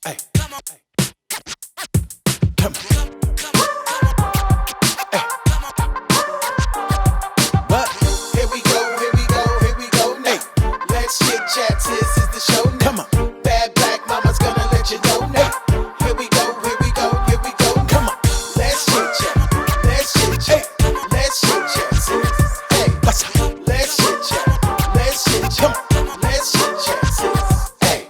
Hey, come on, come on. What? Here we go, here we go, here we go now. Let's chit chat, this is the show now. Come on. Bad black mama's gonna let you know now. Here we go, here we go, here we go. Come on. Let's chit chat, let's chit chat, let's chit chat, sis. Hey, what's up? Let's chit chat, let's chit chat, let's chit chat, sis. Hey.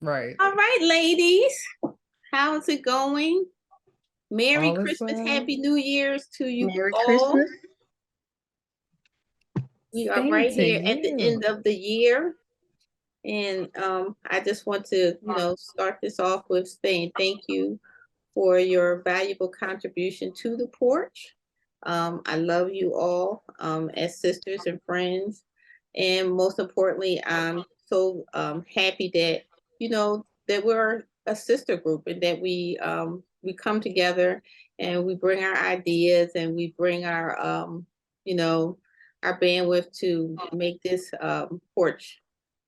Right. All right, ladies. How's it going? Merry All is Christmas, well. Happy New Year's to you Merry all. Christmas. We are Same right to here at the you. end of the year. And I just want to, start this off with saying thank you for your valuable contribution to the porch. I love you all as sisters and friends. And most importantly, I'm so happy that, that we're a sister group and that we come together and we bring our ideas and we bring our, you know, our bandwidth to make this porch,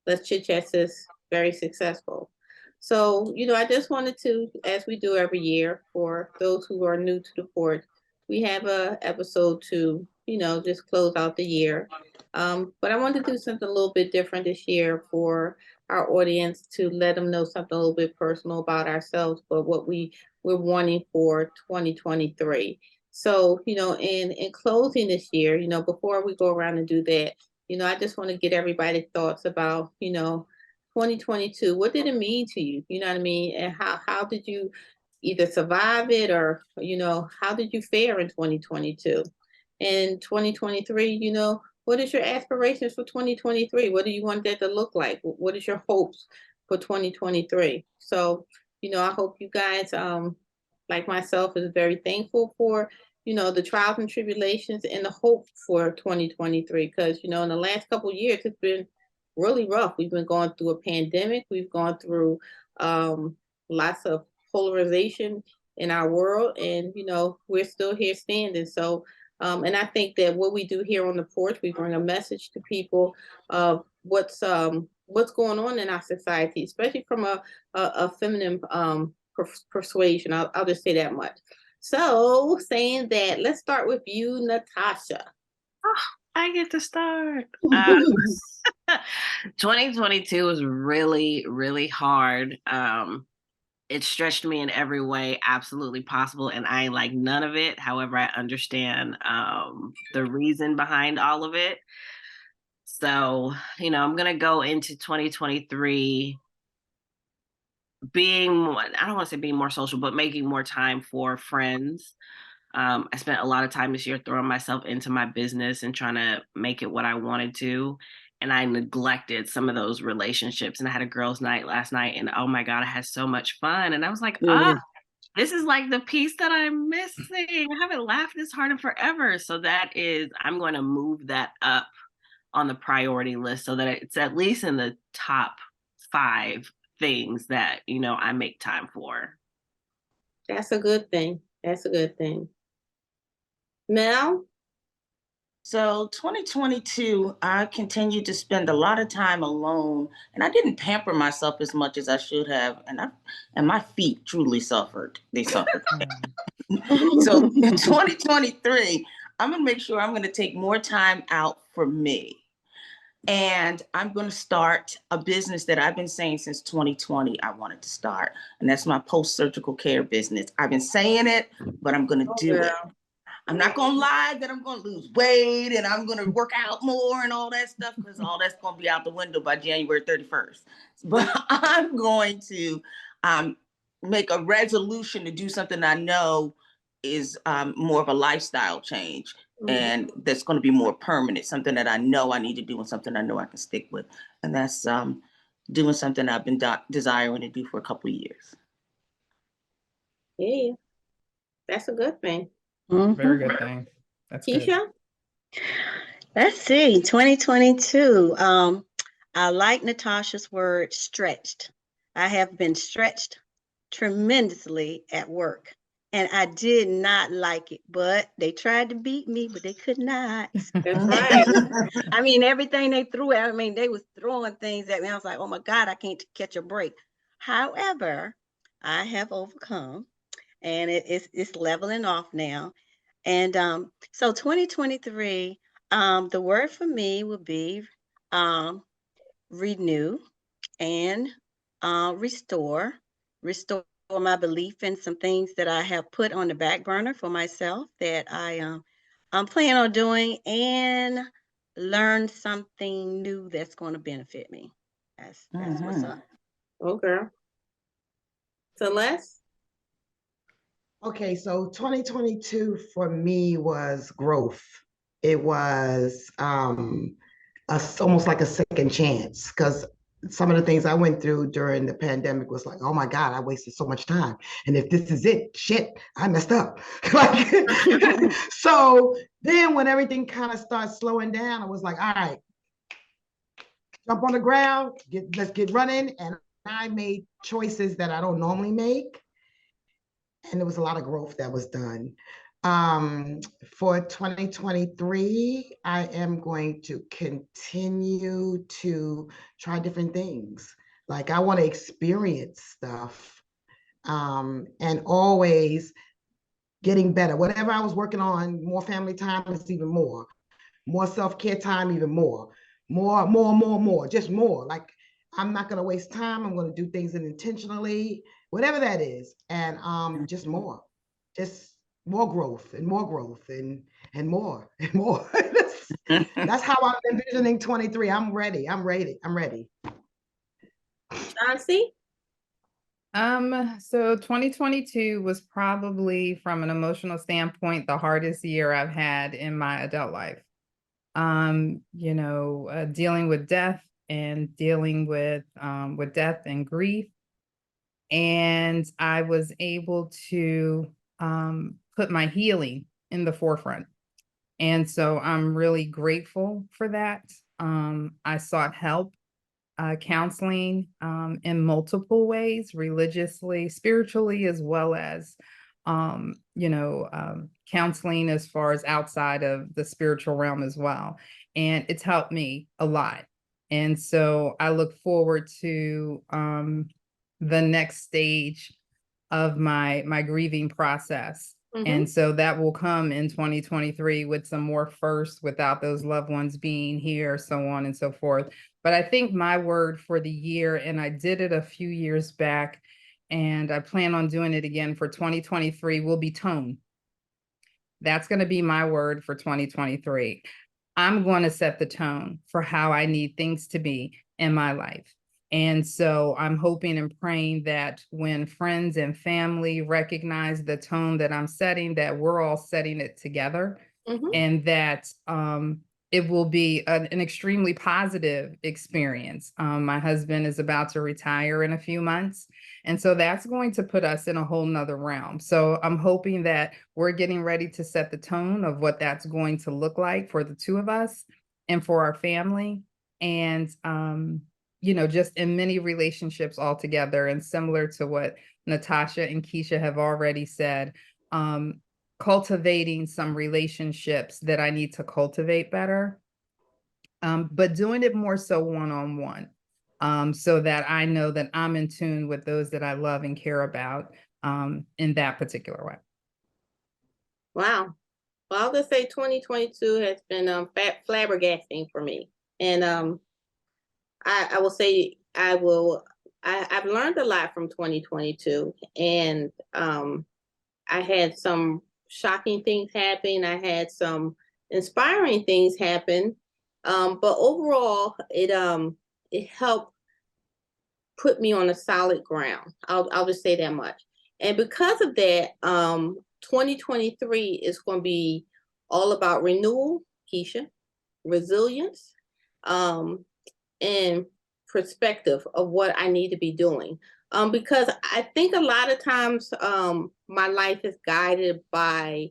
Let's Chit Chat this very successful. So, I just wanted to, as we do every year, for those who are new to the port, we have a episode to, just close out the year. But I wanted to do something a little bit different this year for our audience to let them know something a little bit personal about ourselves, but what we're wanting for 2023. So, in closing this year, before we go around and do that, I just want to get everybody's thoughts about, 2022. What did it mean to you? You know what I mean? And how did you either survive it or, how did you fare in 2022? And 2023, what is your aspirations for 2023? What do you want that to look like? What is your hopes for 2023? So, I hope you guys, like myself, is very thankful for the trials and tribulations and the hope for 2023. Because, in the last couple of years, it's been really rough. We've been going through a pandemic. We've gone through lots of polarization in our world. And, we're still here standing. So, and I think that what we do here on the porch, we bring a message to people of what's going on in our society, especially from a feminine persuasion. I'll just say that much. So, saying that, let's start with you, Natasha. Oh, I get to start. 2022 was really, really hard. It stretched me in every way absolutely possible, and I like none of it. However, I understand the reason behind all of it. So, I'm going to go into 2023 being more, I don't want to say being more social, but making more time for friends. I spent a lot of time this year throwing myself into my business and trying to make it what I wanted to. And I neglected some of those relationships. And I had a girls' night last night, and oh my God, I had so much fun. And I was like, this is like the piece that I'm missing. I haven't laughed this hard in forever. So I'm going to move that up on the priority list so that it's at least in the top 5 things that, I make time for. That's a good thing. That's a good thing. Mel? So 2022, I continued to spend a lot of time alone, and I didn't pamper myself as much as I should have, and my feet truly suffered. They suffered. So in 2023, I'm going to make sure I'm going to take more time out for me. And I'm going to start a business that I've been saying since 2020 I wanted to start, and that's my post-surgical care business. I've been saying it, but I'm going to do it. I'm not going to lie that I'm going to lose weight and I'm going to work out more and all that stuff, because all that's going to be out the window by January 31st. But I'm going to make a resolution to do something I know is more of a lifestyle change. And that's going to be more permanent, something that I know I need to do and something I know I can stick with. And that's doing something I've been desiring to do for a couple of years. Yeah, that's a good thing. Very good thing. That's Keisha? good. Let's see, 2022. I like Natasha's word, stretched. I have been stretched tremendously at work, and I did not like it, but they tried to beat me, but they could not. That's right. I mean, everything they threw at me, they was throwing things at me. I was like, oh my God, I can't catch a break. However, I have overcome, and it's leveling off now. And so 2023, the word for me would be um, renew and restore. Restore my belief in some things that I have put on the back burner for myself that I'm planning on doing, and learn something new that's going to benefit me. That's what's Mhm. up. Okay. Celeste? Okay, so 2022 for me was growth. It was almost like a second chance because some of the things I went through during the pandemic was like, oh my God, I wasted so much time. And if this is it, shit, I messed up. Like, so then when everything kind of starts slowing down, I was like, all right, jump on the ground, let's get running. And I made choices that I don't normally make, and there was a lot of growth that was done. For 2023, I am going to continue to try different things. Like I want to experience stuff, and always getting better. Whatever I was working on, more family time is even more self-care time, even more, just more. Like I'm not gonna waste time. I'm gonna do things intentionally, whatever that is, and just more, just more growth and more growth and more and more. That's how I'm envisioning 23. I'm ready. I'm ready. I'm ready. Chauncey? So 2022 was probably, from an emotional standpoint, the hardest year I've had in my adult life. Dealing with death and dealing with death and grief. And I was able to put my healing in the forefront. And so I'm really grateful for that. I sought help, counseling, in multiple ways, religiously, spiritually, as well as, counseling as far as outside of the spiritual realm as well. And it's helped me a lot. And so I look forward to the next stage of my grieving process. And so that will come in 2023 with some more firsts, without those loved ones being here, so on and so forth. But I think my word for the year, and I did it a few years back, and I plan on doing it again for 2023, will be tone. That's going to be my word for 2023. I'm going to set the tone for how I need things to be in my life. And so I'm hoping and praying that when friends and family recognize the tone that I'm setting, that we're all setting it together, and that it will be an extremely positive experience. My husband is about to retire in a few months. And so that's going to put us in a whole nother realm. So I'm hoping that we're getting ready to set the tone of what that's going to look like for the two of us and for our family. And, just in many relationships altogether, and similar to what Natasha and Keisha have already said, cultivating some relationships that I need to cultivate better, but doing it more so one-on-one, so that I know that I'm in tune with those that I love and care about, in that particular way. Wow. Well, I'll just say 2022 has been flabbergasting for me. And I will say I've learned a lot from 2022, and I had some shocking things happen. I had some inspiring things happen. But overall, it helped put me on a solid ground. I'll just say that much. And because of that, 2023 is going to be all about renewal, Keisha, resilience, and perspective of what I need to be doing. Because I think a lot of times my life is guided by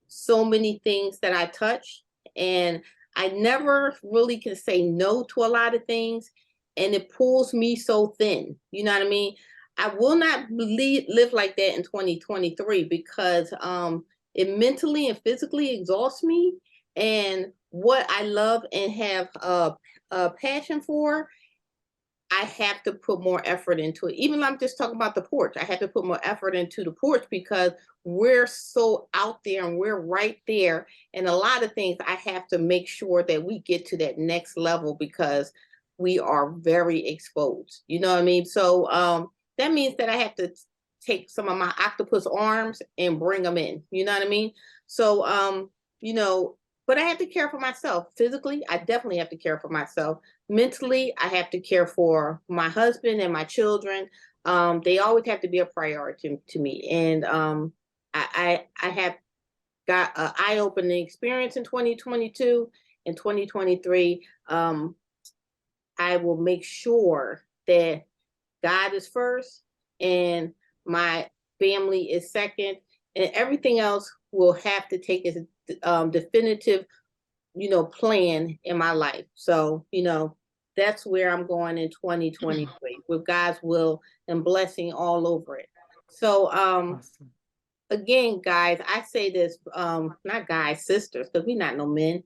so many things that I touch, and I never really can say no to a lot of things, and it pulls me so thin. You know what I mean? I will not live like that in 2023 because it mentally and physically exhausts me. And what I love and have a passion for, I have to put more effort into it. Even though I'm just talking about the porch, I have to put more effort into the porch because we're so out there and we're right there. And a lot of things I have to make sure that we get to that next level because we are very exposed. You know what I mean? So that means that I have to take some of my octopus arms and bring them in. You know what I mean? So you know, but I have to care for myself. Physically, I definitely have to care for myself. Mentally, I have to care for my husband and my children. They always have to be a priority to me. And I have got an eye-opening experience in 2022 and 2023. I will make sure that God is first and my family is second, and everything else will have to take its definitive, you know, plan in my life. So, you know, that's where I'm going in 2023 with God's will and blessing all over it. So, Awesome. again, guys, I say this, not guys, sisters, because we're not no men.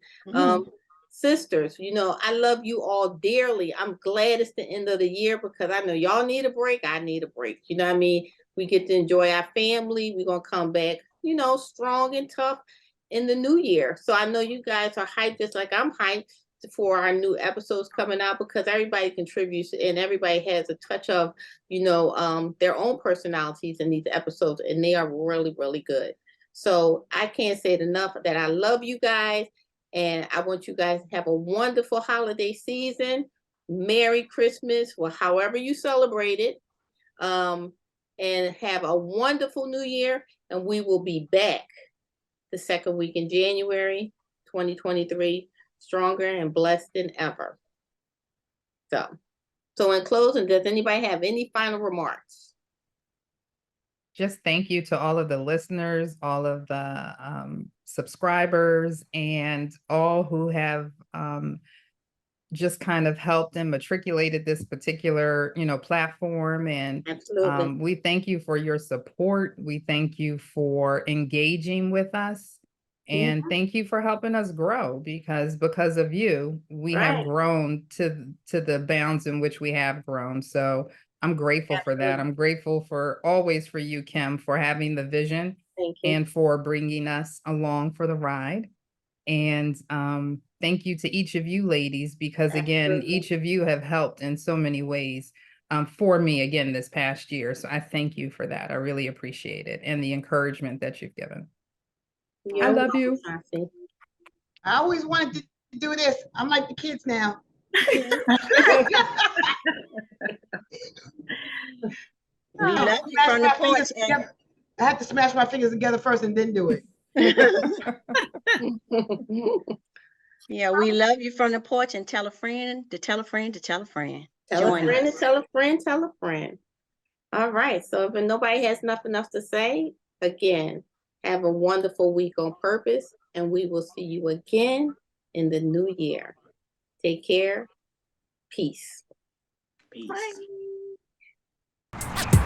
Sisters, you know, I love you all dearly. I'm glad it's the end of the year because I know y'all need a break. I need a break. You know what I mean? We get to enjoy our family. We're going to come back, you know, strong and tough in the new year. So I know you guys are hyped just like I'm hyped for our new episodes coming out because everybody contributes and everybody has a touch of, you know, their own personalities in these episodes, and they are really, really good. So I can't say it enough that I love you guys, and I want you guys to have a wonderful holiday season. Merry Christmas, well, however you celebrate it, and have a wonderful new year. And we will be back the second week in January 2023, stronger and blessed than ever. So in closing, does anybody have any final remarks? Just thank you to all of the listeners, all of the subscribers, and all who have just kind of helped and matriculated this particular, you know, platform. And Absolutely. we thank you for your support. We thank you for engaging with us. And thank you for helping us grow because of you, we have Right. grown to the bounds in which we have grown. So I'm grateful for that. Absolutely. I'm grateful for always for you, Kim, for having the vision Thank you. and for bringing us along for the ride. And thank you to each of you ladies, because again, Absolutely. each of you have helped in so many ways for me again this past year. So I thank you for that. I really appreciate it and the encouragement that you've given. I You're love you. welcome, Chauncey. I always wanted to do this. I'm like the kids now. We love you Smash from my the porch. fingers together. I had to smash my fingers together first and then do it. Yeah, we love you from the porch, and tell a friend to tell a friend to tell a friend. Tell a Join friend us. to tell a friend, tell a friend. All right. So if nobody has nothing else to say, again, have a wonderful week on purpose, and we will see you again in the new year. Take care. Peace. Peace. Bye.